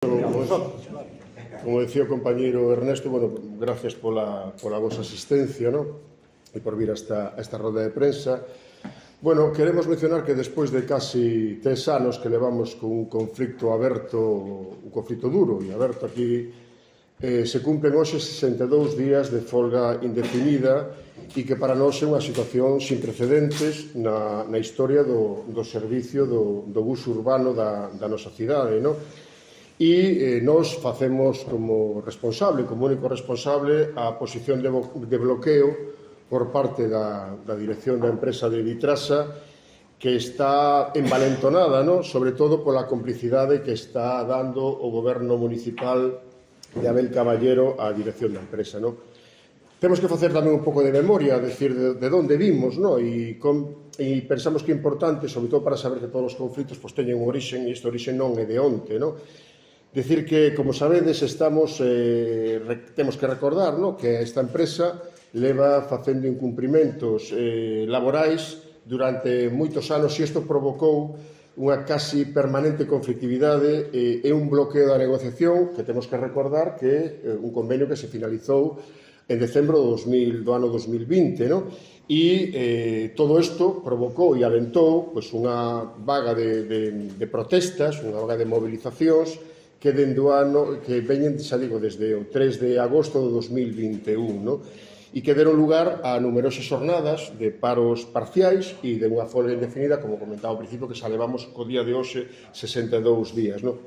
Como decía o compañeiro Ernesto, bueno, gracias pola vosa asistencia, ¿no? E por vir a esta roda de prensa. Bueno, queremos mencionar que despois de casi 3 anos que levamos con un conflito aberto, un conflito duro e aberto aquí, se cumplen hoxe 62 días de folga indefinida e que para nós é unha situación sin precedentes na historia do servicio do bus urbano da nosa cidade, non? E nós facemos como responsable, como único responsable, a posición de bloqueo por parte da dirección da empresa de Vitrasa, que está envalentonada, ¿no? Sobre todo pola complicidade que está dando o goberno municipal de Abel Caballero á dirección da empresa, ¿no? Temos que facer tamén un pouco de memoria, decir, de onde vimos, ¿no? E pensamos que é importante, sobre todo para saber que todos os conflitos teñen un origen, e este origen non é de onte, ¿no? Decir que, como sabedes, temos que recordar, ¿no?, que esta empresa leva facendo incumprimentos laborais durante moitos anos e isto provocou unha casi permanente conflictividade e un bloqueo da negociación que temos que recordar que é un convenio que se finalizou en decembro do ano 2020, ¿no? E todo isto provocou e alentou unha vaga de protestas, unha vaga de movilizacións que dende o ano, que veñen, xa digo, desde o 3 de agosto do 2021, no? E que deron lugar a numerosas jornadas de paros parciais e de unha folga indefinida, como comentaba ao principio, que xa levamos co día de hoxe 62 días, no?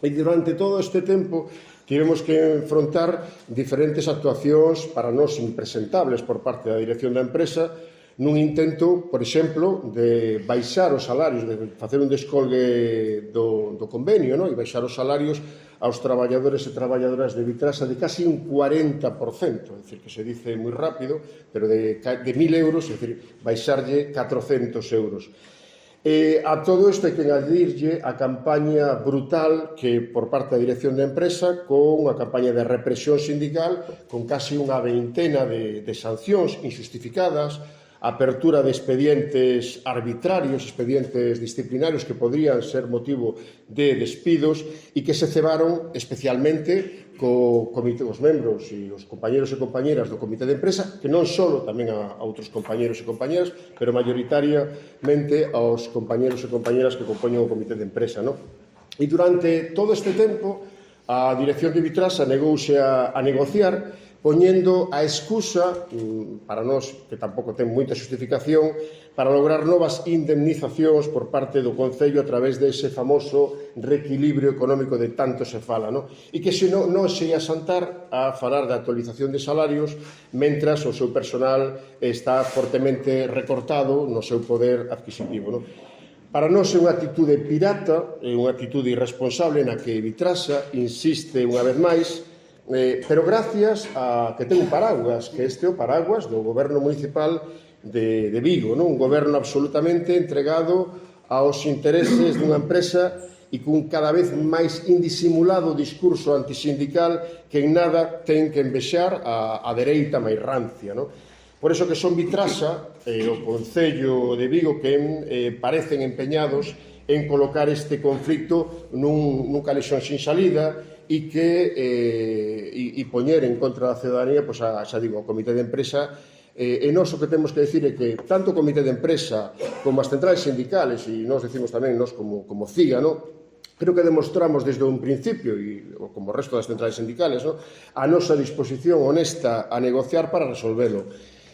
E durante todo este tempo tivemos que enfrontar diferentes actuacións para nós impresentables por parte da dirección da empresa nun intento, por exemplo, de baixar os salarios, de facer un descolgue do convenio, no? E baixar os salarios aos traballadores e traballadoras de Vitrasa de casi un 40%, é dicir, que se dice moi rápido, pero de 1.000 euros, é dicir, baixarlle 400 euros. A todo isto hai que añadirlle a campaña brutal que por parte da dirección da empresa con unha campaña de represión sindical con casi unha veintena de sancións injustificadas, apertura de expedientes arbitrarios, expedientes disciplinarios que podrían ser motivo de despidos e que se cebaron especialmente os membros e os compañeros e compañeras do comité de empresa, que non só tamén a outros compañeros e compañeras, pero maioritariamente aos compañeros e compañeras que compoñen o comité de empresa, non? E durante todo este tempo a dirección de Vitrasa negouse a negociar poñendo a excusa, para nós, que tampouco ten moita xustificación, para lograr novas indemnizacións por parte do Concello a través dese famoso reequilibrio económico de tanto se fala, non? E que se non se ia santar a falar da actualización de salarios mentras o seu personal está fortemente recortado no seu poder adquisitivo, non? Para nós é unha actitude pirata, é unha actitude irresponsable na que Vitrasa insiste unha vez máis, pero gracias a que ten un paraguas, que este é o paraguas do goberno municipal de Vigo, non? Un goberno absolutamente entregado aos intereses dunha empresa e cun cada vez máis indisimulado discurso antisindical que en nada ten que envexar a dereita máis rancia, non? Por iso que son Vitrasa e o Concello de Vigo que parecen empeñados en colocar este conflicto nun calexón sin salida e poñer en contra da ciudadanía, xa digo, o comité de empresa. E nós o que temos que decir é que tanto o comité de empresa como as centrales sindicales, e nós decimos tamén nós como CIGA, creo que demostramos desde un principio, e como o resto das centrales sindicales, a nosa disposición honesta a negociar para resolvelo.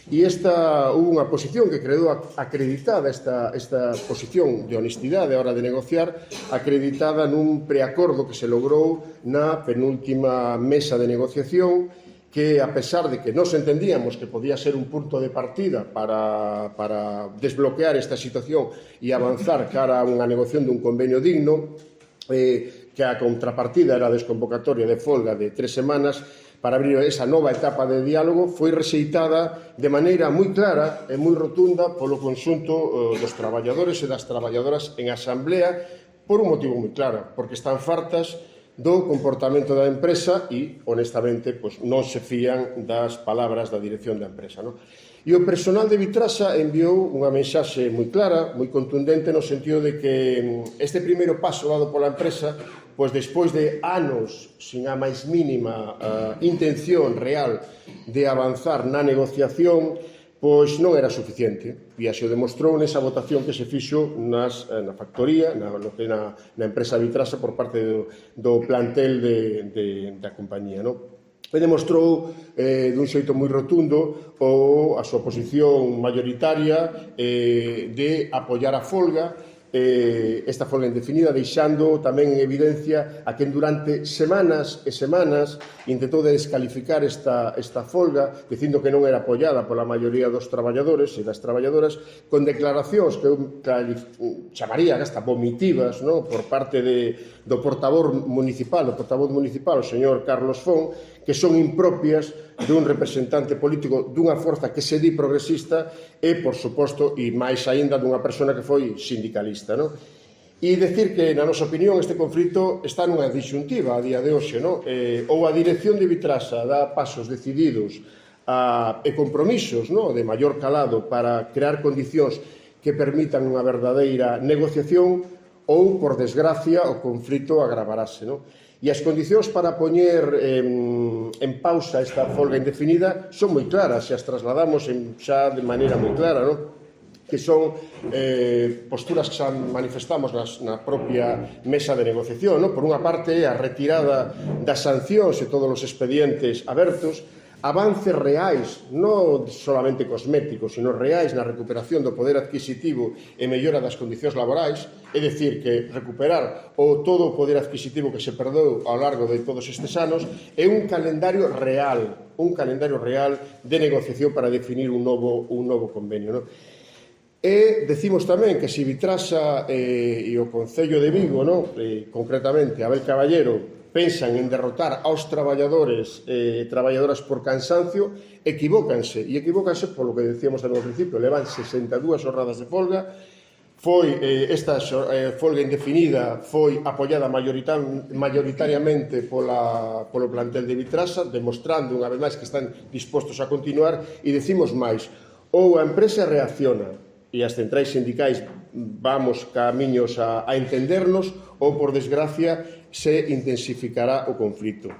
E hubo unha posición que quedou acreditada, esta posición de honestidade a hora de negociar, acreditada nun preacordo que se logrou na penúltima mesa de negociación, que a pesar de que nos entendíamos que podía ser un punto de partida para desbloquear esta situación e avanzar cara a unha negociación dun convenio digno, que a contrapartida era a desconvocatoria de folga de 3 semanas, para abrir esa nova etapa de diálogo, foi rexeitada de maneira moi clara e moi rotunda polo conxunto dos traballadores e das traballadoras en asamblea por un motivo moi claro, porque están fartas do comportamento da empresa e, honestamente, non se fían das palabras da dirección da empresa, non? E o personal de Vitrasa enviou unha mensaxe moi clara, moi contundente, no sentido de que este primeiro paso dado pola empresa, pois despois de anos sin a máis mínima intención real de avanzar na negociación, pois non era suficiente. E así o demostrou nesa votación que se fixo na factoría, na empresa Vitrasa por parte do plantel da compañía, non? E demostrou dun xeito moi rotundo a súa posición mayoritaria de apoiar a folga, esta folga indefinida, deixando tamén en evidencia a quen durante semanas e semanas intentou descalificar esta folga, dicindo que non era apoiada pola maioría dos traballadores e das traballadoras, con declaracións que eu chamaría hasta vomitivas, no? Por parte do portavoz municipal, o señor Carlos Fon, que son impropias dun representante político dunha forza que se di progresista e, por suposto, e máis aínda dunha persona que foi sindicalista, non? E dicir que, na nosa opinión, este conflito está nunha disyuntiva a día de hoxe, non? Ou a dirección de Vitrasa dá pasos decididos e compromisos, non? De maior calado para crear condicións que permitan unha verdadeira negociación, ou, por desgracia, o conflito agravarase, non? E as condicións para poñer en pausa esta folga indefinida son moi claras, e as trasladamos xa de maneira moi clara, non? Que son posturas que xa manifestamos na propia mesa de negociación, non? Por unha parte, a retirada das sancións e todos os expedientes abertos, avances reais, non solamente cosméticos, sino reais na recuperación do poder adquisitivo e mellora das condicións laborais, é dicir, que recuperar todo o poder adquisitivo que se perdeu ao largo de todos estes anos, é un calendario real de negociación para definir un novo convenio, non? E decimos tamén que se Vitrasa e o Concello de Vigo, non? Concretamente Abel Caballero, pensan en derrotar aos traballadores e traballadoras por cansancio, equivócanse. E equivócanse polo que decíamos ao principio, levan 62 jornadas de folga. Esta folga indefinida foi apoiada maioritariamente polo plantel de Vitrasa, demostrando unha vez máis que están dispostos a continuar, e decimos máis, ou a empresa reacciona e as centrais sindicais vamos camiños a entendernos, ou, por desgracia, se intensificará o conflito.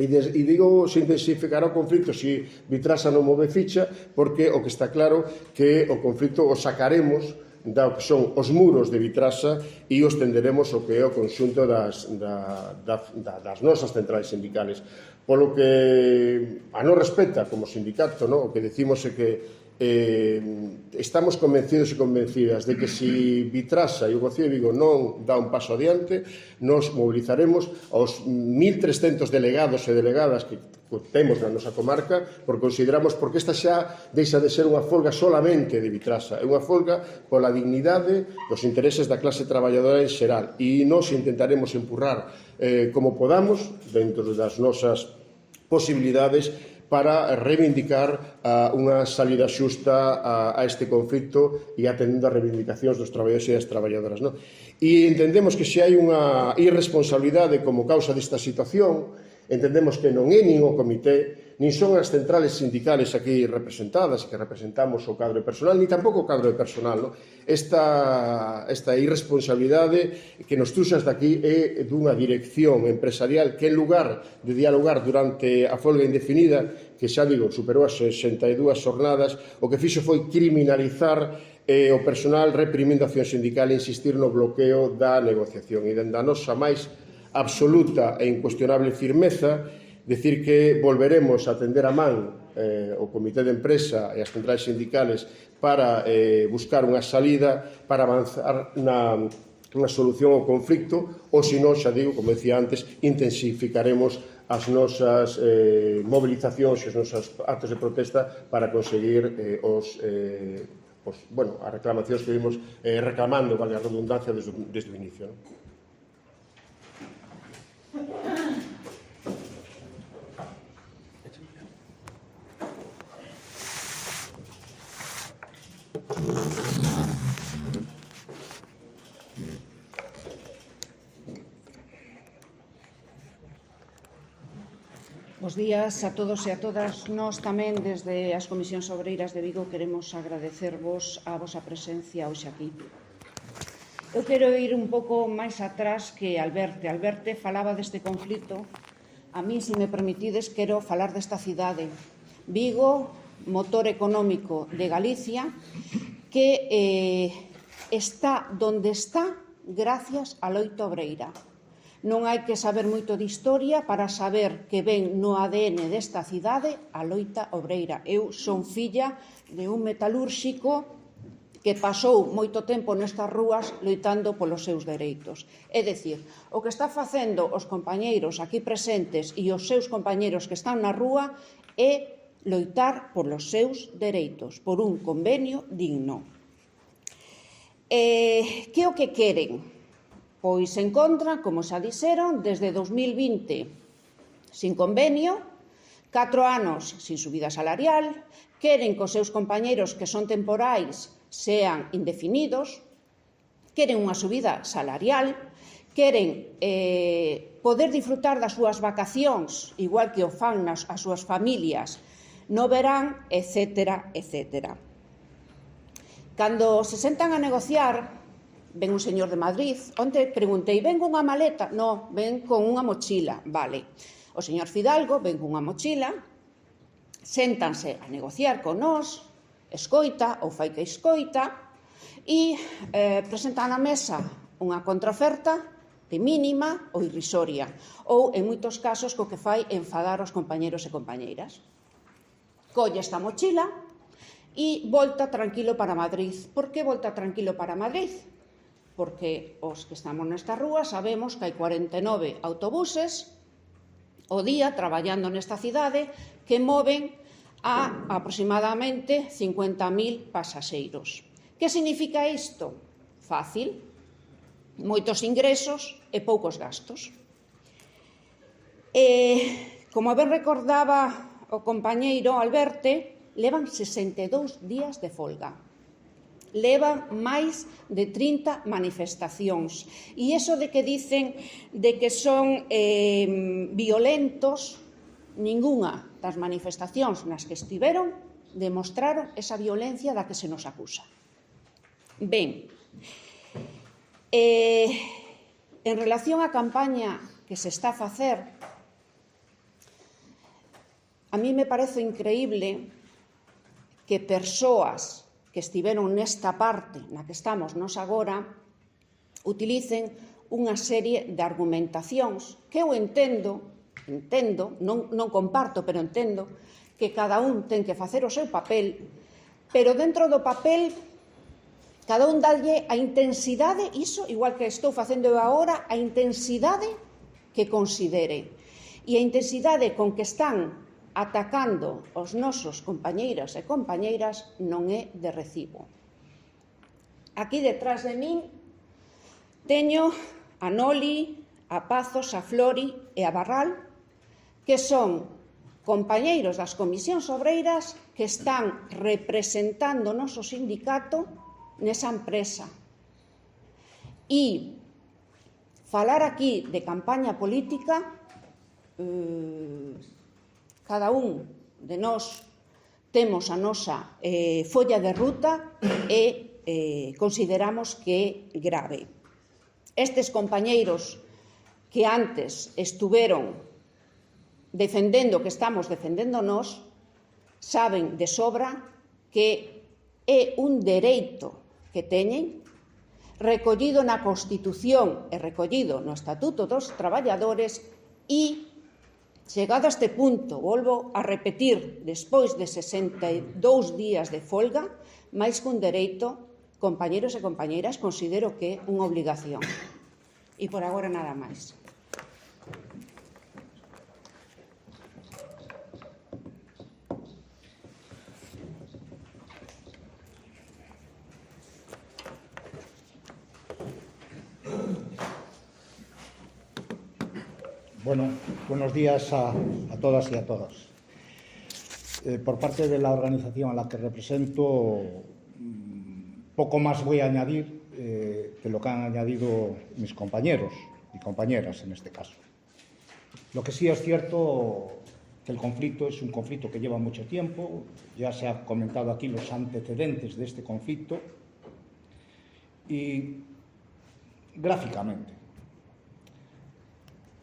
E digo se intensificará o conflito se Vitrasa non move ficha, porque o que está claro que o conflito o sacaremos do que son os muros de Vitrasa e os tenderemos o que é o conxunto das nosas centrais sindicales. Polo que a nos respecta como sindicato, o que decimos é que estamos convencidos e convencidas de que se Vitrasa e o Concello de Vigo non dá un paso adiante, nos mobilizaremos aos 1.300 delegados e delegadas que temos na nosa comarca, porque consideramos porque esta xa deixa de ser unha folga solamente de Vitrasa, é unha folga pola dignidade dos intereses da clase traballadora en xeral, e nos intentaremos empurrar como podamos dentro das nosas posibilidades para reivindicar unha salida xusta a este conflito e atendendo as reivindicacións dos traballadores e das traballadoras. E entendemos que se hai unha irresponsabilidade como causa desta situación, entendemos que non é nin o comité, nin son as centrales sindicales aquí representadas, que representamos o cadro de personal, ni tampouco o cadro de personal. Esta irresponsabilidade que nos truxa hasta aquí é dunha dirección empresarial que, en lugar de dialogar durante a folga indefinida, que xa digo, superou as 62 xornadas, o que fixo foi criminalizar o personal, reprimindo a acción sindical e insistir no bloqueo da negociación. E dende a nosa máis absoluta e incuestionable firmeza, decir que volveremos a tender a man o Comité de Empresa e as centrais sindicales para buscar unha salida, para avanzar na solución ao conflicto, ou se non, xa digo, como decía antes, intensificaremos as nosas movilizacións e os nosos actos de protesta para conseguir as reclamacións que vimos reclamando, valga a redundancia, desde o inicio. Bos días a todos e a todas. Nós tamén, desde as Comisións Obreiras de Vigo, queremos agradecervos a vosa presencia hoxe aquí. Eu quero ir un pouco máis atrás que Alberte. Alberte falaba deste conflito. A mí, se me permitides, quero falar desta cidade. Vigo, motor económico de Galicia, que está donde está gracias á loita obreira. Non hai que saber moito de historia para saber que ven no ADN desta cidade a loita obreira. Eu son filla de un metalúrxico que pasou moito tempo nestas rúas loitando polos seus dereitos. É dicir, o que está facendo os compañeiros aquí presentes e os seus compañeiros que están na rúa é loitar polos seus dereitos, por un convenio digno. Que o que queren? Pois se encontran, como xa dixeron, desde 2020 sin convenio, 4 anos sin subida salarial, queren que os seus compañeiros que son temporais sean indefinidos, queren unha subida salarial, queren poder disfrutar das súas vacacións, igual que o fan as súas familias no verán, etc., etc. Cando se sentan a negociar, ven un señor de Madrid. Onte preguntei, ven cunha maleta? No, ven con unha mochila. Vale. O señor Fidalgo ven cunha mochila, séntanse a negociar con nós, escoita ou fai que escoita, e presentan na mesa unha contraoferta de mínima ou irrisoria, ou, en moitos casos, co que fai enfadar os compañeros e compañeiras. Colle esta mochila e volta tranquilo para Madrid. Por que volta tranquilo para Madrid? Porque os que estamos nesta rúa sabemos que hai 49 autobuses o día traballando nesta cidade que moven a aproximadamente 50.000 pasaxeiros. Que significa isto? Fácil. Moitos ingresos e poucos gastos. Como ben recordaba o compañeiro Alberte, levan 62 días de folga. Levan máis de 30 manifestacións. E iso de que dicen de que son violentos, ningunha das manifestacións nas que estiveron demostraron esa violencia da que se nos acusa. Ben, en relación á campaña que se está a facer, a mí me parece increíble que persoas que estiveron nesta parte na que estamos nos agora utilicen unha serie de argumentacións que eu entendo, non comparto, pero entendo que cada un ten que facer o seu papel, pero dentro do papel cada un dalle a intensidade, iso, igual que estou facendo eu agora, a intensidade que considere. E a intensidade con que están atacando os nosos compañeiras e compañeiras non é de recibo. Aquí detrás de min teño a Noli, a Pazos, a Flori e a Barral, que son compañeiros das comisións obreiras que están representando o noso sindicato nesa empresa. E falar aquí de campaña política, cada un de nós temos a nosa folla de ruta e consideramos que é grave. Estes compañeiros que antes estuveron defendendo o que estamos defendendo nós saben de sobra que é un dereito que teñen recollido na Constitución e recollido no Estatuto dos Traballadores e chegado a este punto, volvo a repetir, despois de 62 días de folga, máis que un dereito, compañeros e compañeiras, considero que é unha obligación. E por agora nada máis. Bueno, buenos días a todas y a todos. Por parte de la organización a la que represento, poco más voy a añadir de lo que han añadido mis compañeros y compañeras en este caso. Lo que sí es cierto que el conflicto es un conflicto que lleva mucho tiempo. Ya se ha comentado aquí los antecedentes de este conflicto. Y gráficamente,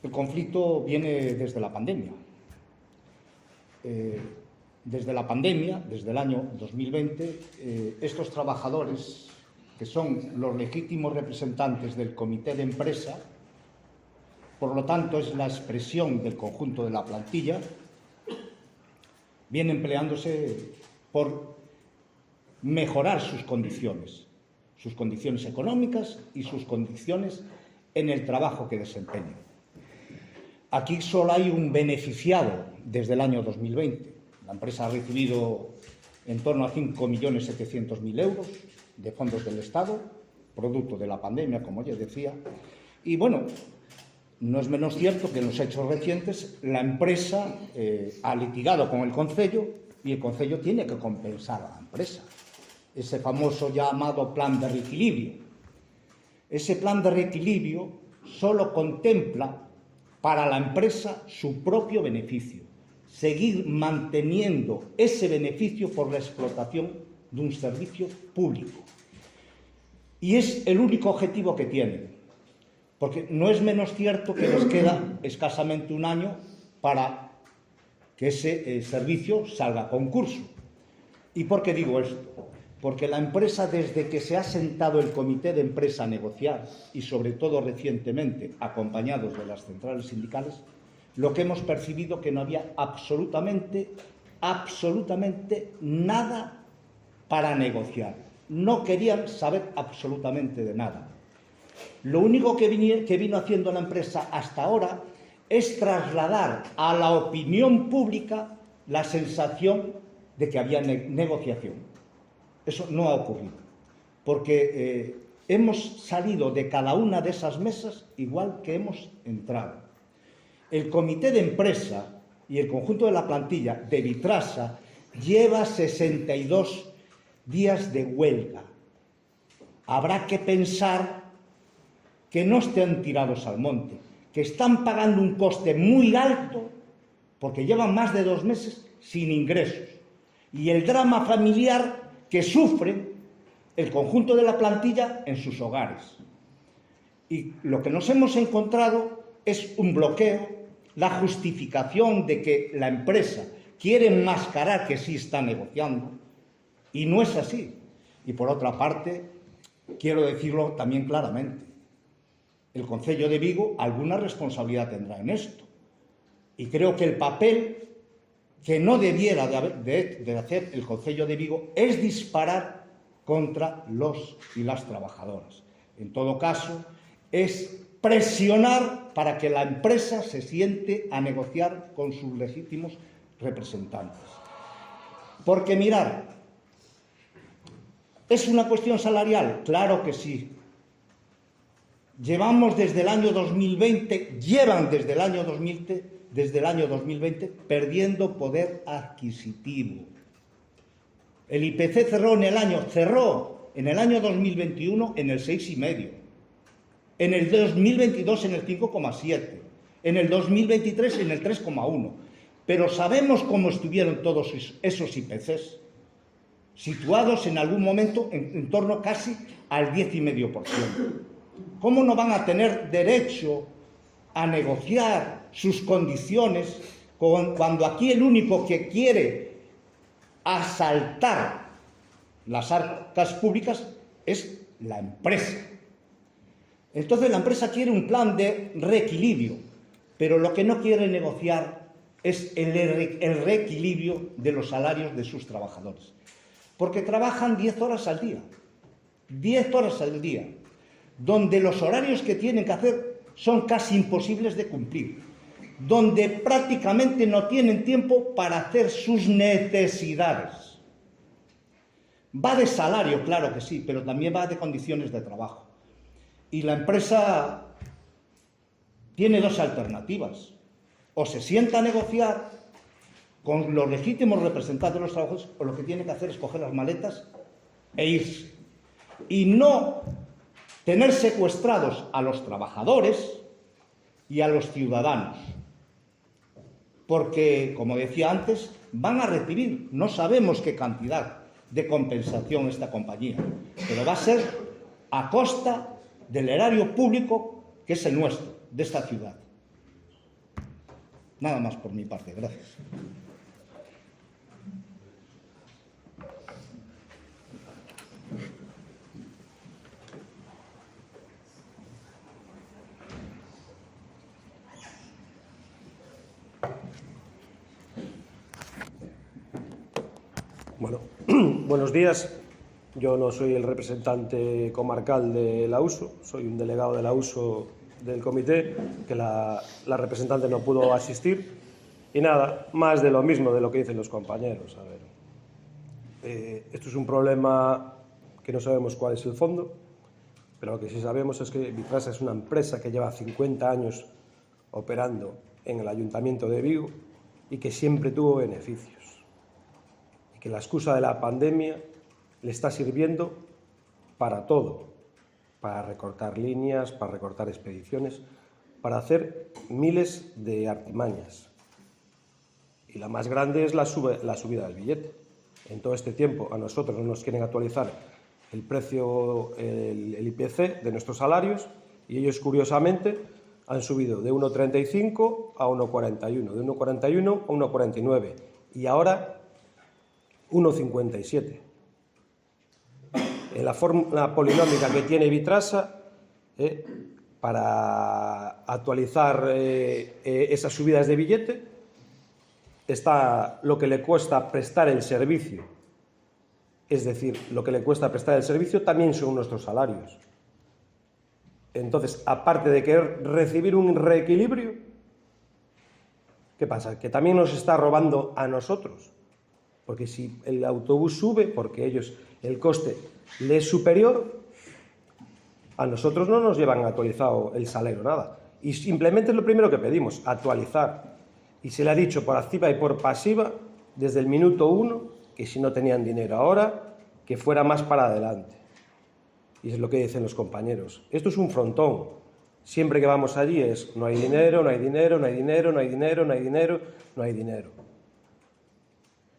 el conflicto viene desde la pandemia. Desde la pandemia, desde el año 2020, estos trabajadores, que son los legítimos representantes del comité de empresa, por lo tanto es la expresión del conjunto de la plantilla, viene empleándose por mejorar sus condiciones económicas y sus condiciones en el trabajo que desempeñan. Aquí solo hay un beneficiado desde el año 2020. La empresa ha recibido en torno a 5.700.000 euros de fondos del Estado, producto de la pandemia, como ya decía. Y bueno, no es menos cierto que en los hechos recientes la empresa ha litigado con el Concello y el Concello tiene que compensar a la empresa. Ese famoso llamado plan de reequilibrio. Ese plan de reequilibrio solo contempla para la empresa su propio beneficio, seguir manteniendo ese beneficio por la explotación de un servicio público. Y es el único objetivo que tienen, porque no es menos cierto que les queda escasamente un año para que ese servicio salga a concurso. ¿Y por qué digo esto? Porque la empresa, desde que se ha sentado el comité de empresa a negociar, y sobre todo recientemente acompañados de las centrales sindicales, lo que hemos percibido que no había absolutamente nada para negociar. No querían saber absolutamente de nada. Lo único que vino haciendo la empresa hasta ahora es trasladar a la opinión pública la sensación de que había negociación. Eso no ha ocurrido, porque hemos salido de cada una de esas mesas igual que hemos entrado. El comité de empresa y el conjunto de la plantilla de Vitrasa lleva 62 días de huelga. Habrá que pensar que no estén tirados al monte, que están pagando un coste muy alto porque llevan más de 2 meses sin ingresos. Y el drama familiar que sufren el conjunto de la plantilla en sus hogares. Y lo que nos hemos encontrado es un bloqueo, la justificación de que la empresa quiere enmascarar que sí está negociando, y no es así. Y por otra parte, quiero decirlo también claramente, el Concello de Vigo alguna responsabilidad tendrá en esto. Y creo que el papel que no debiera de hacer el Concello de Vigo es disparar contra los y las trabajadoras. En todo caso, es presionar para que la empresa se siente a negociar con sus legítimos representantes. Porque mirad, ¿es una cuestión salarial? Claro que sí. Llevan desde el año 2020 perdiendo poder adquisitivo. El IPC cerró en el año 2021 en el 6,5, en el 2022 en el 5,7, en el 2023 en el 3,1. Pero sabemos cómo estuvieron todos esos IPCs, situados en algún momento en torno casi al 10,5%. ¿Cómo no van a tener derecho a negociar sus condiciones cuando aquí el único que quiere asaltar las arcas públicas es la empresa? Entonces la empresa quiere un plan de reequilibrio, pero lo que no quiere negociar es el reequilibrio de los salarios de sus trabajadores, porque trabajan 10 horas al día, 10 horas al día, donde los horarios que tienen que hacer son casi imposibles de cumplir, donde prácticamente no tienen tiempo para hacer sus necesidades. Va de salario, claro que sí, pero también va de condiciones de trabajo. Y la empresa tiene 2 alternativas. O se sienta a negociar con los legítimos representantes de los trabajadores, o lo que tiene que hacer es coger las maletas e irse. Y no tener secuestrados a los trabajadores y a los ciudadanos. porque, como decía antes, van a recibir, no sabemos qué cantidad de compensación esta compañía, pero va a ser a costa del erario público, que es el nuestro, de esta ciudad. Nada más por mi parte, gracias. Bueno, buenos días. Yo no soy el representante comarcal de la USO, soy un delegado de la USO del comité, que la representante no pudo asistir. Y nada, más de lo mismo de lo que dicen los compañeros. A ver, esto es un problema que no sabemos cuál es el fondo, pero lo que sí sabemos es que Vitrasa es una empresa que lleva 50 años operando en el Ayuntamiento de Vigo y que siempre tuvo beneficios. Y que la excusa de la pandemia le está sirviendo para todo, para recortar líneas, para recortar expediciones, para hacer miles de artimañas. Y la más grande es la subida del billete. En todo este tiempo a nosotros no nos quieren actualizar el precio, el IPC de nuestros salarios, y ellos curiosamente han subido de 1,35 a 1,41, de 1,41 a 1,49 y ahora 1,57. En la fórmula polinómica que tiene Vitrasa, para actualizar esas subidas de billete, está lo que le cuesta prestar el servicio. Es decir, lo que le cuesta prestar el servicio también son nuestros salarios. Entonces, aparte de querer recibir un reequilibrio, ¿qué pasa? Que también nos está robando a nosotros. Porque si el autobús sube, porque ellos el coste le es superior, a nosotros no nos llevan actualizado el salario, nada. Y simplemente es lo primero que pedimos, actualizar. Y se le ha dicho por activa y por pasiva, desde el minuto 1, que si no tenían dinero ahora, que fuera más para adelante. Y es lo que dicen los compañeros. Esto es un frontón. Siempre que vamos allí es, no hay dinero, no hay dinero, no hay dinero, no hay dinero, no hay dinero, no hay dinero.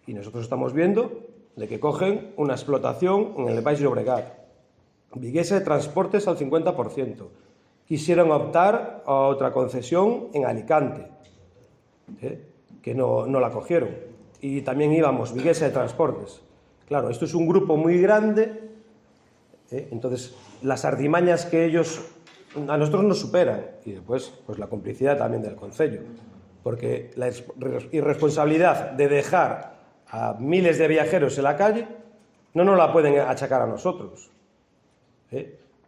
Y nosotros estamos viendo de que cogen una explotación en el Baix Llobregat. Viguesa de Transportes al 50%. Quisieron optar a otra concesión en Alicante, que no la cogieron. Y también íbamos Viguesa de Transportes. Claro, esto es un grupo muy grande, entonces las artimañas que ellos a nosotros nos superan, y después pues la complicidad también del concello, porque la irresponsabilidad de dejar a miles de viajeros en la calle no nos la pueden achacar a nosotros.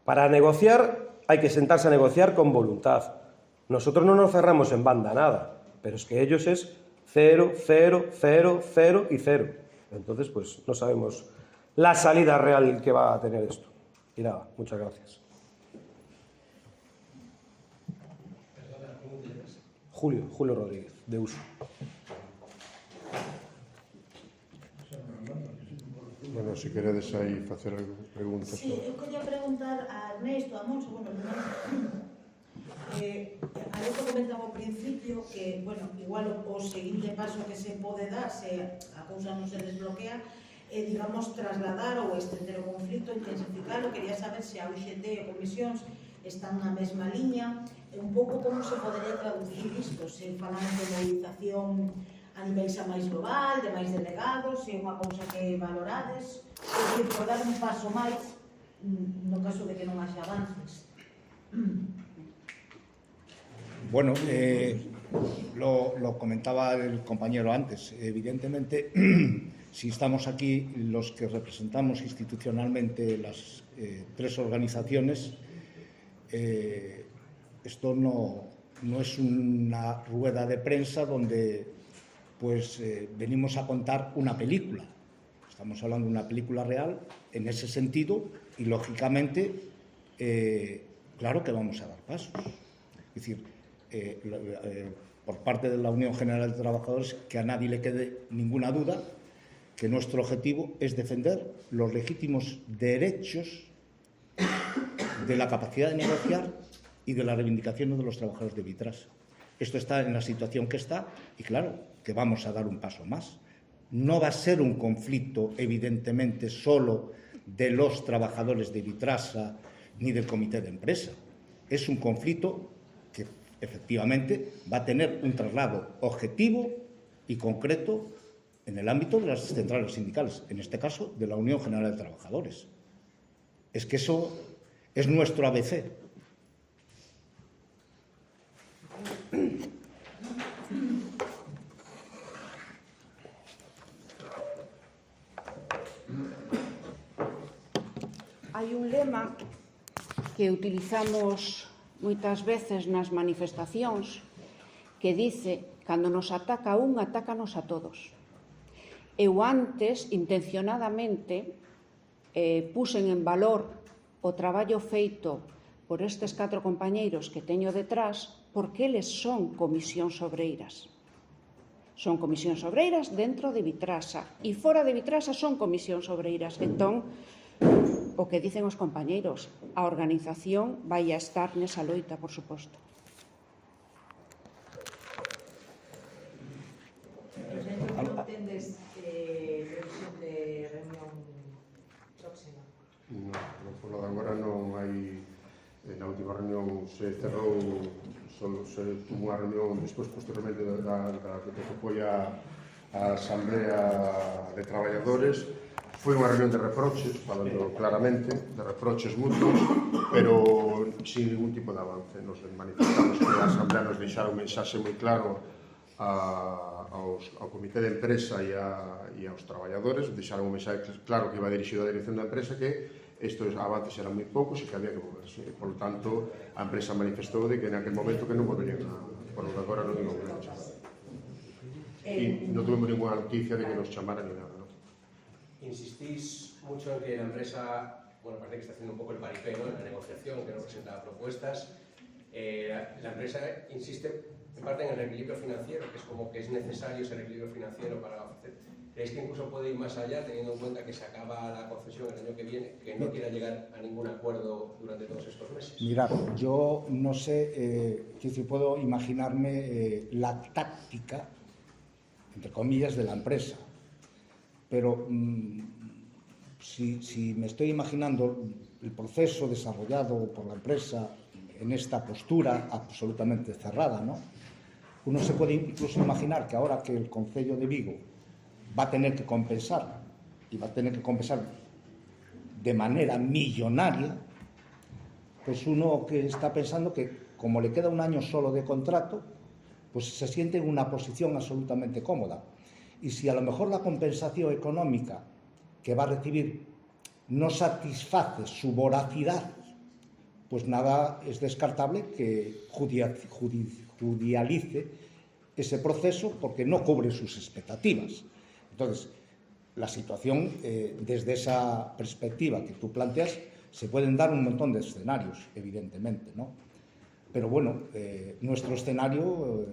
Para negociar hay que sentarse a negociar con voluntad. Nosotros no nos cerramos en banda nada, pero es que ellos es 0, 0, 0, 0 y 0. Entonces, pues no sabemos la salida real que va a tener esto. Y nada, muchas gracias. Julio Rodríguez, de USO. Bueno, se queredes aí facer preguntas. Sí, eu quería preguntar a Ernesto, a Moncho, bueno, a lo que comentaba ao principio que, bueno, igual o seguinte paso que se pode dar se a cousa non se desbloquea digamos, trasladar ou estender o conflito, intensificarlo. Quería saber se a UGT e a comisións están na mesma liña, un pouco como se podería traducir isto, se falamos de movilización a nivel xa máis global, de máis delegados, se é unha cousa que valorades, é dicir, por dar un paso máis no caso de que non haxa avances. Bueno, lo comentaba el compañero antes. Evidentemente, si estamos aquí los que representamos institucionalmente las tres organizaciones, esto no es una rueda de prensa donde pues venimos a contar una película. Estamos hablando de una película real en ese sentido y, lógicamente, claro que vamos a dar pasos. Es decir, por parte de la Unión General de Trabajadores, que a nadie le quede ninguna duda que nuestro objetivo es defender los legítimos derechos de la capacidad de negociar y de las reivindicaciones de los trabajadores de Vitrasa. Esto está en la situación que está y claro, que vamos a dar un paso más. No va a ser un conflicto, evidentemente, solo de los trabajadores de Vitrasa ni del comité de empresa. Es un conflicto que efectivamente va a tener un traslado objetivo y concreto en el ámbito de las centrales sindicales, en este caso de la Unión General de Trabajadores. Es que eso es nuestro ABC. Hai un lema que utilizamos moitas veces nas manifestacións que dice: cando nos ataca un, atácanos a todos. Eu antes, intencionadamente, puxen en valor o traballo feito por estes 4 compañeiros que teño detrás, porque eles son comisións obreiras. Son comisións obreiras dentro de Vitrasa e fora de Vitrasa son comisións obreiras. Entón, o que dicen os compañeiros, a organización vai a estar nesa loita, por suposto. Non tendes previsión de reunión próxima? No, por lo de agora non hai. Na última reunión se cerrou, se tuvo unha reunión despois, posteriormente, da que foi a Asamblea de Traballadores. Foi unha reunión de reproches, falando claramente, de reproches mutuos, pero sin ningún tipo de avance. Nos manifestamos que a Asamblea nos deixara un mensaxe moi claro ao Comité de Empresa e aos traballadores, deixaron un mensaxe claro que iba dirixido á dirección da empresa, que estes avances eran moi poucos e que había que moverse. Por lo tanto, a empresa manifestou de que en aquel momento que non volverían por lo que agora non iban a chamar. E non tuvimos ninguna noticia de que nos chamaran ni nada, ¿no? Insistís mucho en que la empresa, bueno, parece que está haciendo un poco el paripé, ¿no?, en la negociación, que no presenta propuestas. La empresa insiste en parte en el equilibrio financiero, que es como que es necesario ese equilibrio financiero para ofrecer. ¿Creéis que incluso puede ir más allá, teniendo en cuenta que se acaba la concesión el año que viene, que no quiera llegar a ningún acuerdo durante todos estos meses? Mirad, yo no sé, si puedo imaginarme la táctica, entre comillas, de la empresa, pero si me estoy imaginando el proceso desarrollado por la empresa en esta postura absolutamente cerrada, ¿no? Uno se puede incluso imaginar que ahora que el Concello de Vigo va a tener que compensar, y va a tener que compensar de manera millonaria, pues uno que está pensando que como le queda un año solo de contrato, pues se siente en una posición absolutamente cómoda. Y si a lo mejor la compensación económica que va a recibir no satisface su voracidad, pues nada es descartable que judicialice ese proceso porque no cubre sus expectativas. Entonces, la situación, desde esa perspectiva que tú planteas, se pueden dar un montón de escenarios, evidentemente, ¿no? Pero bueno, nuestro escenario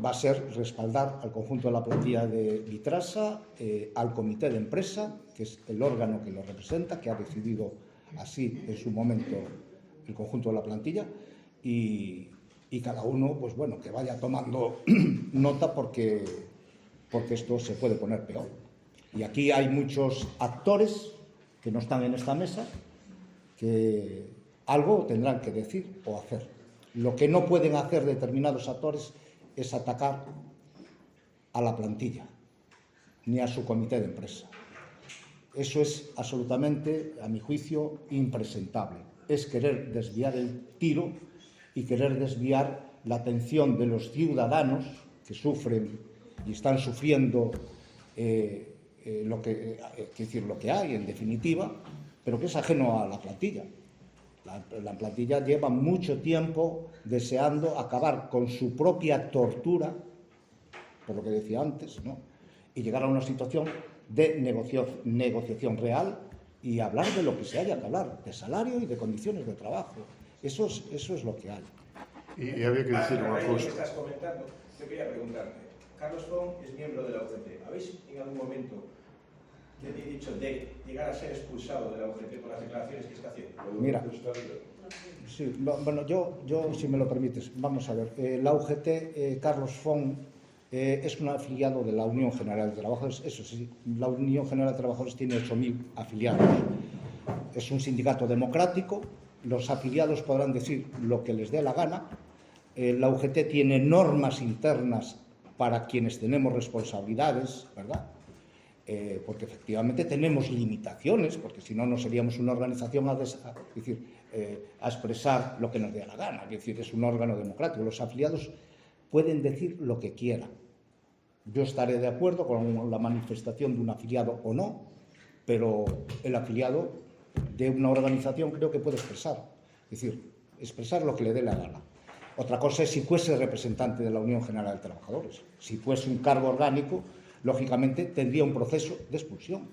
va a ser respaldar al conjunto de la plantilla de Vitrasa, al comité de empresa, que es el órgano que lo representa, que ha decidido así en su momento el conjunto de la plantilla, y cada uno, pues bueno, que vaya tomando nota porque esto se puede poner peor. Y aquí hay muchos actores que no están en esta mesa que algo tendrán que decir o hacer. Lo que no pueden hacer determinados actores es atacar a la plantilla ni a su comité de empresa. Eso es absolutamente, a mi juicio, impresentable. Es querer desviar el tiro y querer desviar la atención de los ciudadanos que sufren y están sufriendo lo que hay, en definitiva, pero que es ajeno a la plantilla. La plantilla lleva mucho tiempo deseando acabar con su propia tortura, por lo que decía antes, ¿no?, y llegar a una situación de negociación real y hablar de lo que se haya que hablar, de salario y de condiciones de trabajo. Eso es lo que hay. Y había que decir una cosa. Que estás comentando, yo quería preguntarte. Carlos Font es miembro de la UGT. ¿Habéis en algún momento dicho de llegar a ser expulsado de la UGT por las declaraciones que está haciendo? Mira, Sí, bueno, yo, si me lo permites, vamos a ver. La UGT, Carlos Font, es un afiliado de la Unión General de Trabajadores. Eso sí, la Unión General de Trabajadores tiene 8.000 afiliados. Es un sindicato democrático. Los afiliados podrán decir lo que les dé la gana. La UGT tiene normas internas para quienes tenemos responsabilidades, ¿verdad? Porque efectivamente tenemos limitaciones, porque si no, no seríamos una organización a expresar lo que nos dé la gana. Es decir, es un órgano democrático. Los afiliados pueden decir lo que quieran. Yo estaré de acuerdo con la manifestación de un afiliado o no, pero el afiliado de una organización creo que puede expresar. Es decir, expresar lo que le dé la gana. Otra cosa es si fuese representante de la Unión General de Trabajadores. Si fuese un cargo orgánico, lógicamente tendría un proceso de expulsión.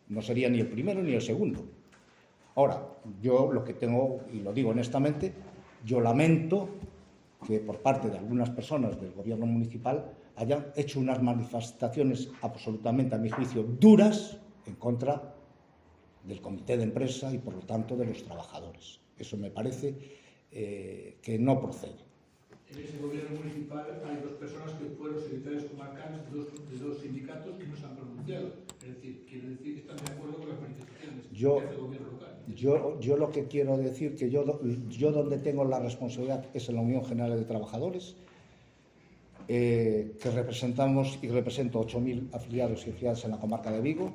No sería ni el primero ni el segundo. Ahora, yo lo que tengo, y lo digo honestamente, yo lamento que por parte de algunas personas del gobierno municipal hayan hecho unas manifestaciones absolutamente, a mi juicio, duras en contra del comité de empresa y, por lo tanto, de los trabajadores. Eso me parece que no procede. En ese gobierno municipal hay dos personas que fueron secretarios comarcales de dos sindicatos que no se han pronunciado. Es decir, quiere decir que están de acuerdo con las manifestaciones que hace el gobierno local. Yo lo que quiero decir que yo donde tengo la responsabilidad es en la Unión General de Trabajadores, que representamos y represento 8.000 afiliados y afiliadas en la comarca de Vigo,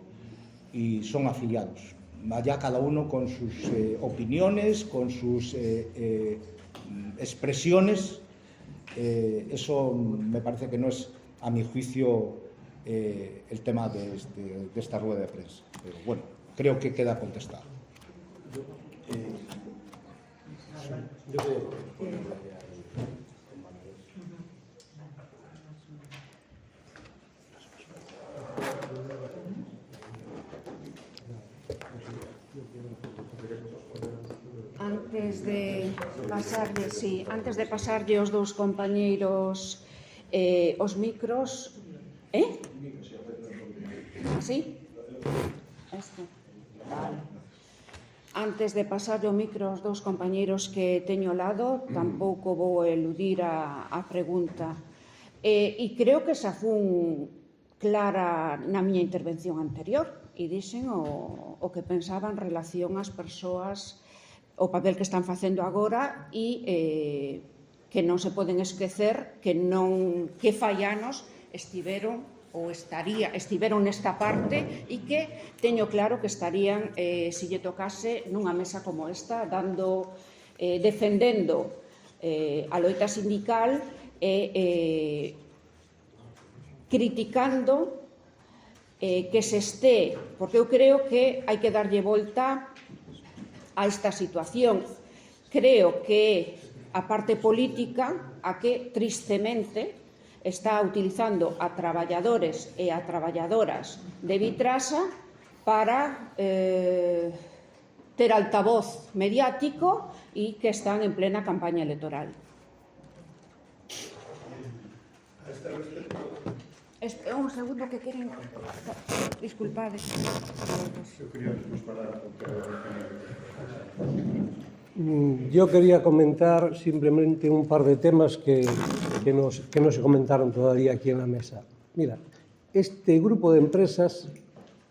y son afiliados. Allá cada uno con sus opiniones, con sus expresiones. Eso me parece que no es, a mi juicio, el tema de esta rueda de prensa. Pero bueno, creo que queda contestado. Antes de pasarlle aos dous compañeiros os micros... ¿Sí? Este. Vale. Antes de pasarlle o micro aos dous compañeiros que teño ao lado, tampouco vou eludir a pregunta. E creo que xa fun clara na miña intervención anterior e dixen o que pensaba en relación ás persoas, o papel que están facendo agora e que non se poden esquecer que fai anos estiveron nesta parte e que teño claro que estarían, se lle tocase, nunha mesa como esta, defendendo a loita sindical e criticando que se esté, porque eu creo que hai que darlle volta a esta situación. Creo que a parte política a que tristemente está utilizando a traballadores e a traballadoras de Vitrasa para ter altavoz mediático e que están en plena campaña electoral. Un segundo que queren... Disculpade. Yo quería comentar simplemente un par de temas que no se comentaron todavía aquí en la mesa. Mira, este grupo de empresas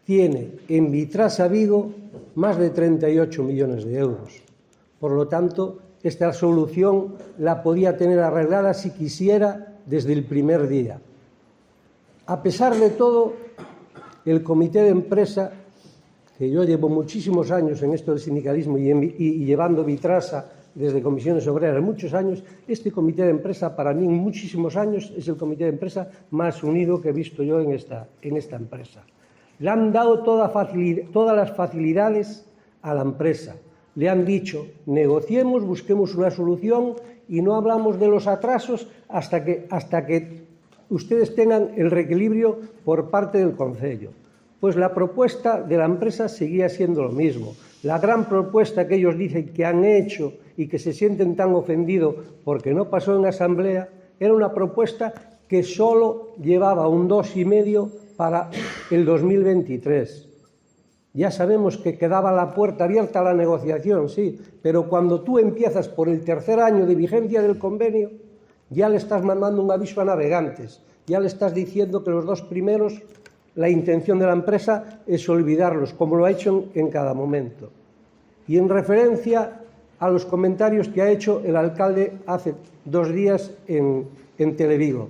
tiene en Vitrasa Vigo más de 38 millones de euros. Por lo tanto, esta solución la podía tener arreglada si quisiera desde el primer día. A pesar de todo, el comité de empresa, que yo llevo muchísimos años en esto del sindicalismo y llevando Vitrasa desde comisiones obreras muchos años, este comité de empresa para mí en muchísimos años es el comité de empresa más unido que he visto yo en esta empresa. Le han dado todas las facilidades a la empresa. Le han dicho, negociemos, busquemos una solución y no hablamos de los atrasos hasta que ustedes tengan el reequilibrio por parte del Concello. Pues la propuesta de la empresa seguía siendo lo mismo. La gran propuesta que ellos dicen que han hecho y que se sienten tan ofendidos porque no pasó en asamblea, era una propuesta que solo llevaba un 2,5 para el 2023. Ya sabemos que quedaba la puerta abierta a la negociación, sí, pero cuando tú empiezas por el tercer año de vigencia del convenio, ya le estás mandando un aviso a navegantes, ya le estás diciendo que los 2 primeros, la intención de la empresa es olvidarlos, como lo ha hecho en cada momento. Y en referencia a los comentarios que ha hecho el alcalde hace 2 días en Televigo,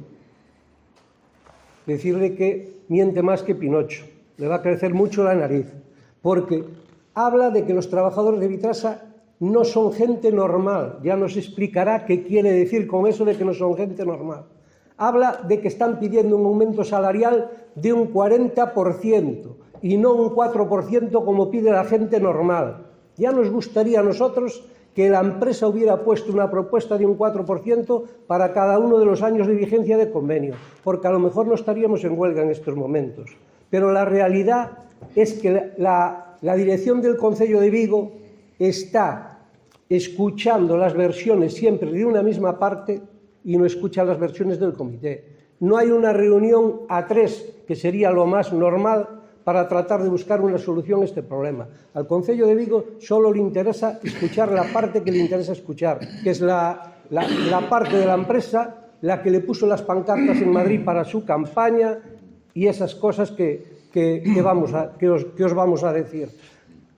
decirle que miente más que Pinocho, le va a crecer mucho la nariz, porque habla de que los trabajadores de Vitrasa no son gente normal. Ya nos explicará qué quiere decir con eso de que no son gente normal. Habla de que están pidiendo un aumento salarial de un 40% y no un 4% como pide la gente normal. Ya nos gustaría a nosotros que la empresa hubiera puesto una propuesta de un 4% para cada uno de los años de vigencia de convenio, porque a lo mejor no estaríamos en huelga en estos momentos. Pero la realidad es que la dirección del Concello de Vigo está escuchando las versiones siempre de una misma parte y no escucha las versiones del comité. No hay una reunión a 3, que sería lo más normal, para tratar de buscar una solución a este problema. Al Concello de Vigo solo le interesa escuchar la parte que le interesa escuchar, que es la parte de la empresa, la que le puso las pancartas en Madrid para su campaña y esas cosas que os vamos a decir.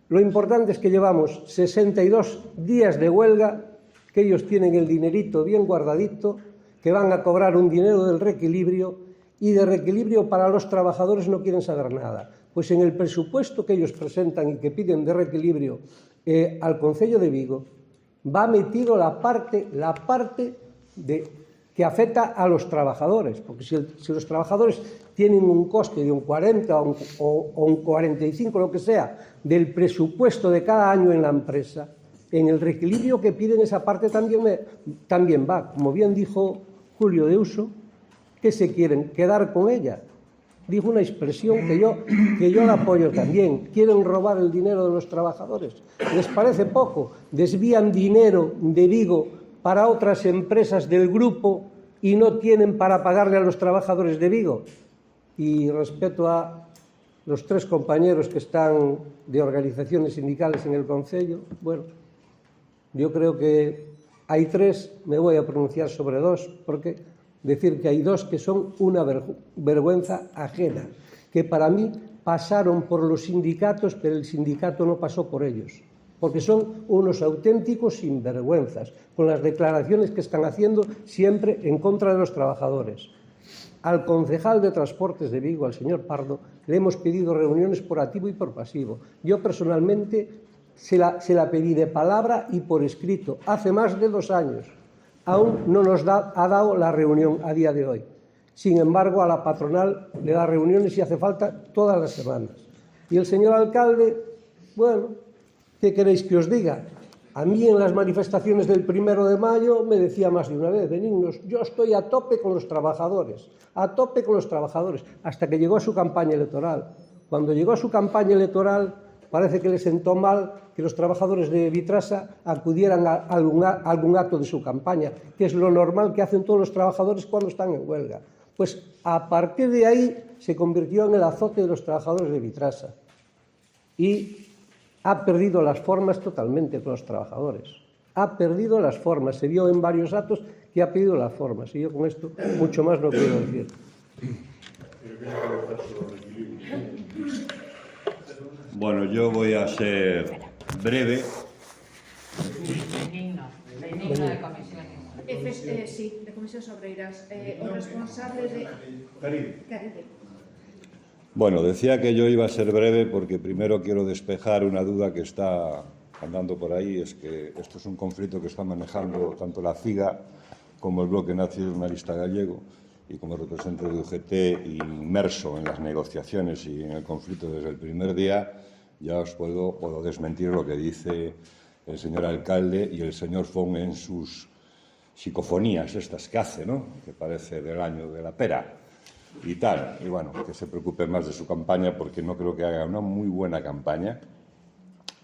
Lo importante es que llevamos 62 días de huelga, que ellos tienen el dinerito bien guardadito, que van a cobrar un dinero del reequilibrio, y de reequilibrio para los trabajadores no quieren saber nada. Pues en el presupuesto que ellos presentan y que piden de reequilibrio al Concello de Vigo, va metido la parte que afecta a los trabajadores, porque si los trabajadores tienen un coste de un 40 o un 45, lo que sea, del presupuesto de cada año en la empresa, en el reequilibrio que piden esa parte también va. Como bien dijo Julio de Uso, ¿qué se quieren? ¿Quedar con ella? Dijo una expresión que yo la apoyo también. ¿Quieren robar el dinero de los trabajadores? ¿Les parece poco? Desvían dinero de Vigo para otras empresas del grupo y no tienen para pagarle a los trabajadores de Vigo. Y respecto a los 3 compañeros que están de organizaciones sindicales en el Concello, bueno, yo creo que hay 3, me voy a pronunciar sobre 2, porque decir que hay 2 que son una vergüenza ajena, que para mí pasaron por los sindicatos, pero el sindicato no pasó por ellos, porque son unos auténticos sinvergüenzas, con las declaraciones que están haciendo siempre en contra de los trabajadores. Al concejal de Transportes de Vigo, al señor Pardo, le hemos pedido reuniones por activo y por pasivo. Yo personalmente se la pedí de palabra y por escrito, hace más de 2 años. Aún no nos ha dado la reunión a día de hoy. Sin embargo, a la patronal le da reuniones y hace falta todas las semanas. Y el señor alcalde, bueno, ¿qué queréis que os diga? A mí en las manifestaciones del 1 de mayo me decía más de una vez, benignos, yo estoy a tope con los trabajadores, hasta que llegó a su campaña electoral. Cuando llegó a su campaña electoral, parece que le sentó mal que los trabajadores de Vitrasa acudieran a algún acto de su campaña, que es lo normal que hacen todos los trabajadores cuando están en huelga. Pues a partir de ahí se convirtió en el azote de los trabajadores de Vitrasa y ha perdido las formas totalmente con los trabajadores. Ha perdido las formas, se vio en varios actos que ha perdido las formas, y yo con esto mucho más no quiero decir. Bueno, yo voy a ser breve. Benigno de comisiones. Sí, de Comisiones Obreiras. O responsable de... Caribe. Bueno, decía que yo iba a ser breve porque primero quiero despejar una duda que está andando por ahí, es que esto es un conflicto que está manejando tanto la CIGA como el Bloque Nacionalista Gallego, y como representante de UGT inmerso en las negociaciones y en el conflicto desde el primer día, ya os puedo desmentir lo que dice el señor alcalde y el señor Font en sus psicofonías estas que hace, ¿no? Que parece del año de la pera y tal. Y bueno, que se preocupe más de su campaña, porque no creo que haga una muy buena campaña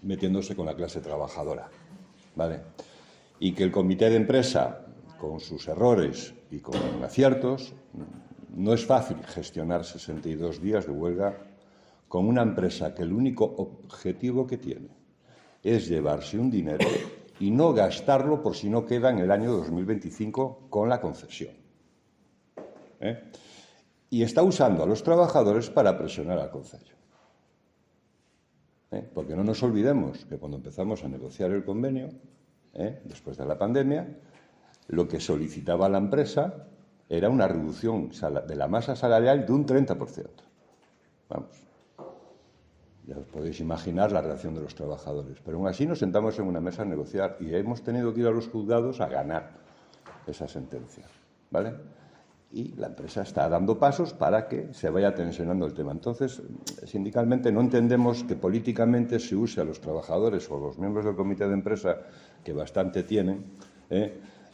metiéndose con la clase trabajadora, ¿vale? Y que el comité de empresa, con sus errores y con aciertos, no es fácil gestionar 62 días de huelga con una empresa que el único objetivo que tiene es llevarse un dinero y no gastarlo por si no queda en el año 2025 con la concesión. Y está usando a los trabajadores para presionar al concello. Porque no nos olvidemos que cuando empezamos a negociar el convenio, después de la pandemia, lo que solicitaba la empresa era una reducción de la masa salarial de un 30%. Vamos, ya os podéis imaginar la reacción de los trabajadores. Pero aún así nos sentamos en una mesa a negociar y hemos tenido que ir a los juzgados a ganar esa sentencia, ¿vale? Y la empresa está dando pasos para que se vaya tensionando el tema. Entonces, sindicalmente no entendemos que políticamente se use a los trabajadores o a los miembros del comité de empresa, que bastante tienen,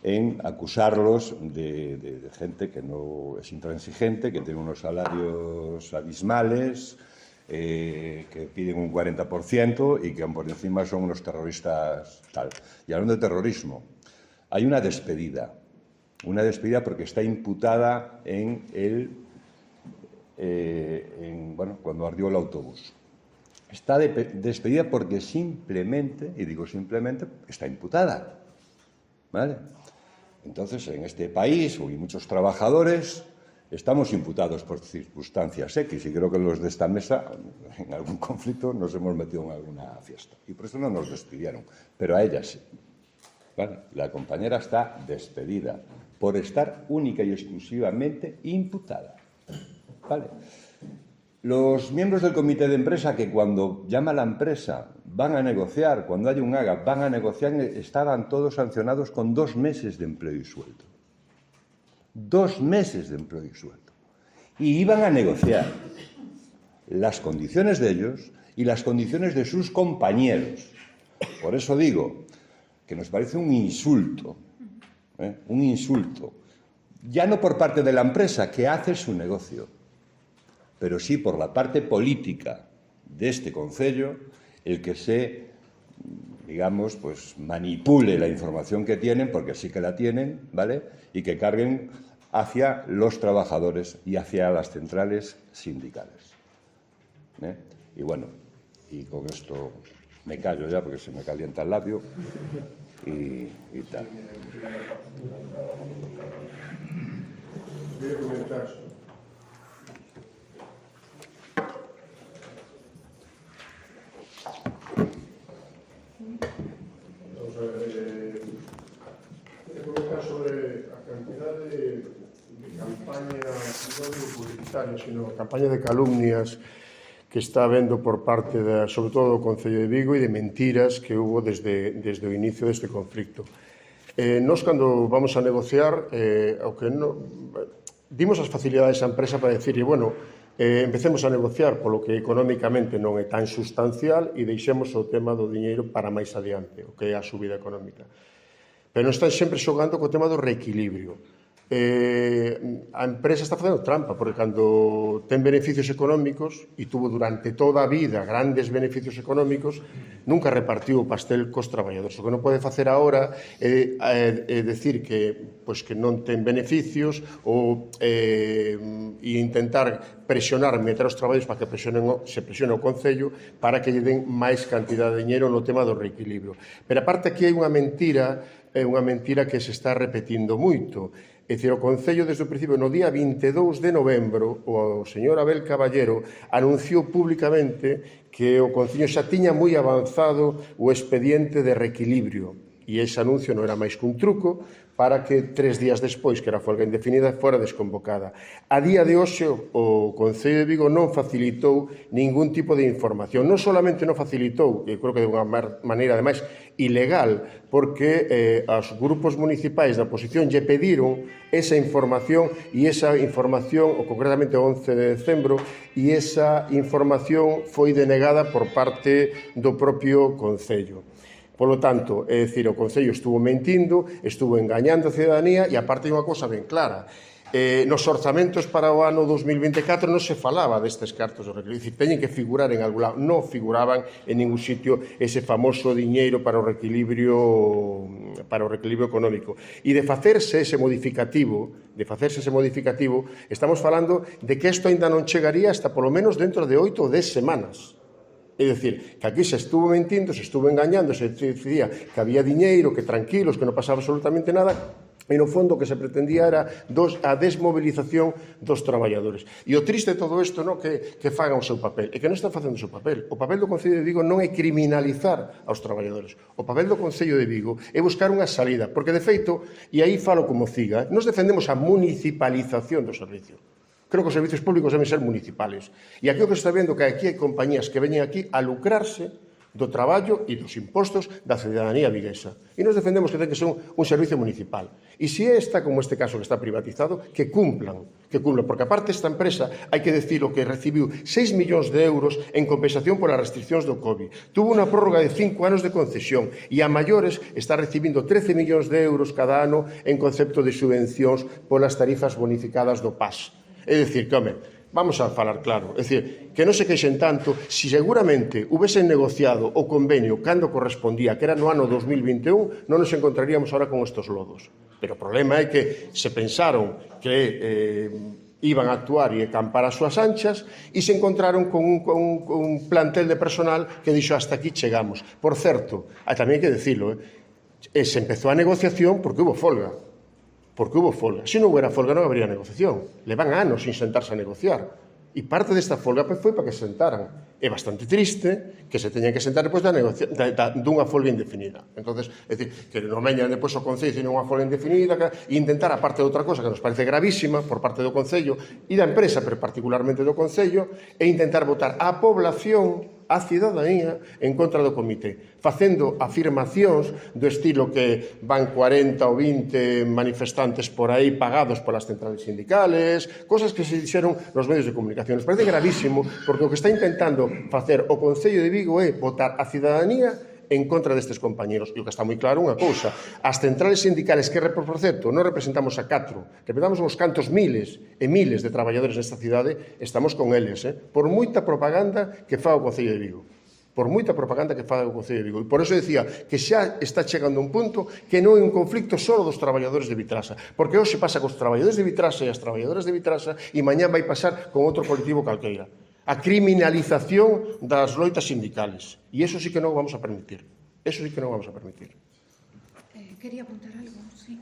en acusarlos de gente que no es intransigente, que tiene unos salarios abismales, que piden un 40% y que por encima son unos terroristas tal. Y hablando de terrorismo, hay una despedida porque está imputada cuando ardió el autobús. Está despedida porque simplemente, y digo simplemente, está imputada, ¿vale? Entonces, en este país, hay muchos trabajadores, estamos imputados por circunstancias X, y creo que los de esta mesa, en algún conflicto, nos hemos metido en alguna fiesta. Y por eso no nos despidieron, pero a ella sí. ¿Vale? La compañera está despedida por estar única y exclusivamente imputada. ¿Vale? Los miembros del comité de empresa, que cuando llama a la empresa van a negociar, cuando hay un haga, van a negociar, estaban todos sancionados con 2 meses de empleo y sueldo. 2 meses de empleo y sueldo. Y iban a negociar las condiciones de ellos y las condiciones de sus compañeros. Por eso digo que nos parece un insulto, ya no por parte de la empresa, que hace su negocio, pero sí por la parte política de este concello, el que se, digamos, pues manipule la información que tienen, porque sí que la tienen, ¿vale? Y que carguen hacia los trabajadores y hacia las centrales sindicales. Y bueno, y con esto me callo ya porque se me calienta el labio y tal. Voy a comentar. Vamos a ver, voy a comentar sobre la cantidad de campañas, no digo publicitarias, sino campaña de calumnias que está habendo por parte, sobre todo do Concello de Vigo, e de mentiras que hubo desde o inicio deste conflicto. Nós, cando vamos a negociar, dimos as facilidades á empresa para decirle, bueno, empecemos a negociar polo que económicamente non é tan sustancial e deixemos o tema do diñeiro para máis adiante, o que é a subida económica. Pero non están sempre xogando co tema do reequilibrio. A empresa está facendo trampa, porque cando ten beneficios económicos, e tuvo durante toda a vida grandes beneficios económicos, nunca repartiu o pastel cos traballadores. O que non pode facer agora é decir que non ten beneficios e intentar presionar, meter os traballos para que se presione o Concello para que lle den máis cantidad de dinheiro no tema do reequilibrio. Pero aparte aquí hai unha mentira que se está repetindo moito. É dicir, o Concello, desde o principio, no día 22 de novembro, o señor Abel Caballero anunciou públicamente que o Concello xa tiña moi avanzado o expediente de reequilibrio. E ese anuncio non era máis que un truco para que 3 días despois, que era a folga indefinida, fora desconvocada. A día de hoxe, o Concello de Vigo non facilitou ningún tipo de información. Non solamente non facilitou, e creo que de unha maneira, ademais, ilegal, porque os grupos municipais da oposición lle pediron esa información, e esa información, ou concretamente o 11 de decembro, e esa información foi denegada por parte do propio Concello. Polo tanto, é dicir, o Concello estuvo mentindo, estuvo engañando a ciudadanía, e aparte hai unha cousa ben clara. Nos orzamentos para o ano 2024 non se falaba destes cartos de reequilibrio, teñen que figurar en algún lado, non figuraban en ningún sitio ese famoso diñeiro para o reequilibrio económico. E de facerse ese modificativo, estamos falando de que isto ainda non chegaría hasta polo menos dentro de 8 ou 10 semanas. É dicir, que aquí se estuvo mentindo, se estuvo engañando, se decía que había diñeiro, que tranquilos, que non pasaba absolutamente nada, e no fondo o que se pretendía era a desmovilización dos traballadores. E o triste de todo isto que fagan o seu papel, e que non están facendo o seu papel. O papel do Concello de Vigo non é criminalizar aos traballadores. O papel do Concello de Vigo é buscar unha salida, porque de feito, e aí falo como CIGA, nos defendemos a municipalización do servicio. Creo que os servicios públicos deben ser municipales. E aquí o que se está vendo que aquí hai compañías que veñen aquí a lucrarse do traballo e dos impostos da cidadanía viguesa. E nos defendemos que ten que ser un servicio municipal. E se esta, como este caso que está privatizado, que cumplan, porque aparte esta empresa, hai que decirlo, que recibiu 6 millóns de euros en compensación polas restriccións do COVID. Tuvo unha prórroga de 5 anos de concesión e a maiores está recibindo 13 millóns de euros cada ano en concepto de subvencións polas tarifas bonificadas do PAS. É dicir, que, home, vamos a falar claro, é dicir, que non se queixen tanto, si seguramente hubesen negociado o convenio cando correspondía, que era no ano 2021, non nos encontraríamos ahora con estos lodos. Pero o problema é que se pensaron que iban a actuar e acampar as súas anchas e se encontraron con un plantel de personal que dixo hasta aquí chegamos. Por certo, tamén hai que decirlo, se empezou a negociación porque hubo folga. Se non hubiera folga non habría negociación. Levan anos sin sentarse a negociar. E parte desta folga foi para que se sentaran. É bastante triste que se teñan que sentar depois dunha folga indefinida. Entonces, é dicir, que non veñan depois o Concello e unha folga indefinida e intentar, aparte de outra cosa que nos parece gravísima por parte do Concello e da empresa, pero particularmente do Concello, é intentar votar a población, a cidadanía, en contra do comité, facendo afirmacións do estilo que van 40 ou 20 manifestantes por aí pagados polas centrales sindicales, cosas que se dixeron nos medios de comunicación. Nos parece gravísimo, porque o que está intentando facer o Concello de Vigo é votar a cidadanía en contra destes compañeros. E o que está moi claro unha cousa, as centrales sindicales que, por certo, non representamos a 4, representamos uns cantos miles e miles de traballadores nesta cidade, estamos con eles, por moita propaganda que fa o Concello de Vigo. Por moita propaganda que fa o Concello de Vigo. E por eso decía que xa está chegando un punto que non é un conflicto só dos traballadores de Vitrasa, porque hoxe pasa cos traballadores de Vitrasa e as traballadoras de Vitrasa e mañá vai pasar con outro colectivo calqueira. A criminalización das loitas sindicales. E iso sí que non vamos a permitir. Eso sí que non vamos a permitir. Quería apuntar algo, sí.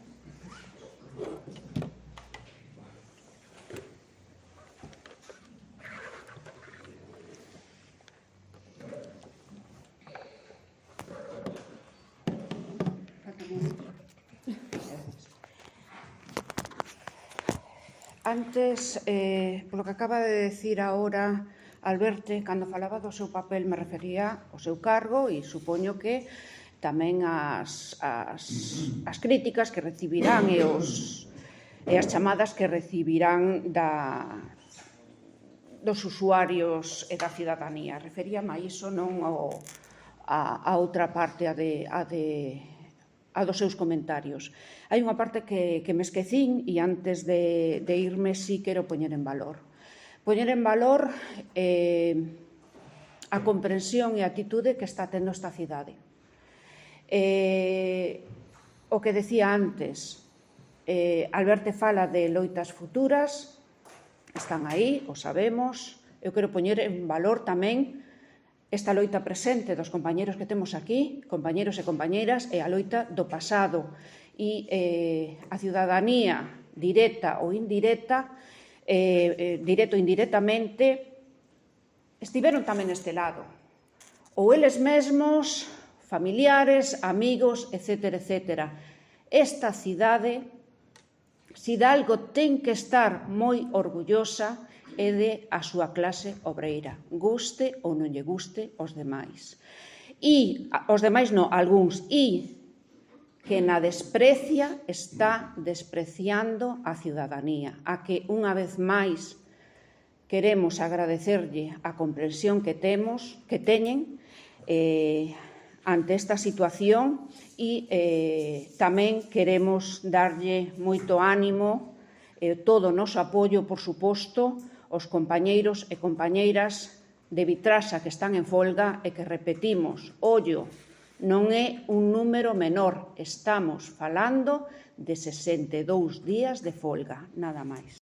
Antes, polo que acaba de decir agora Alberto, cando falaba do seu papel me refería ao seu cargo e supoño que tamén as críticas que recibirán e as chamadas que recibirán dos usuarios e da cidadanía. Referíame a iso, non a outra parte, a dos seus comentarios. Hai unha parte que me esquecín e antes de irme sí quero poñer en valor. Poñer en valor a comprensión e a atitude que está tendo esta cidade. O que decía antes, Alberto fala de loitas futuras, están aí, o sabemos. Eu quero poñer en valor tamén esta loita presente dos compañeros que temos aquí, compañeros e compañeiras, e a loita do pasado. E a ciudadanía, directa ou indirecta, directo ou indirectamente, estiveron tamén neste lado. Ou eles mesmos, familiares, amigos, etc., etc. Esta cidade, se de algo ten que estar moi orgullosa, é de a súa clase obreira, guste ou non lle guste aos demais. E, aos demais non, algúns, e que na desprecia está despreciando a ciudadanía, a que unha vez máis queremos agradecerlle a comprensión que teñen ante esta situación e tamén queremos darlle moito ánimo todo o noso apoio, por suposto, aos compañeiros e compañeiras de Vitrasa que están en folga e que repetimos, ollo, non é un número menor, estamos falando de 62 días de folga, nada máis.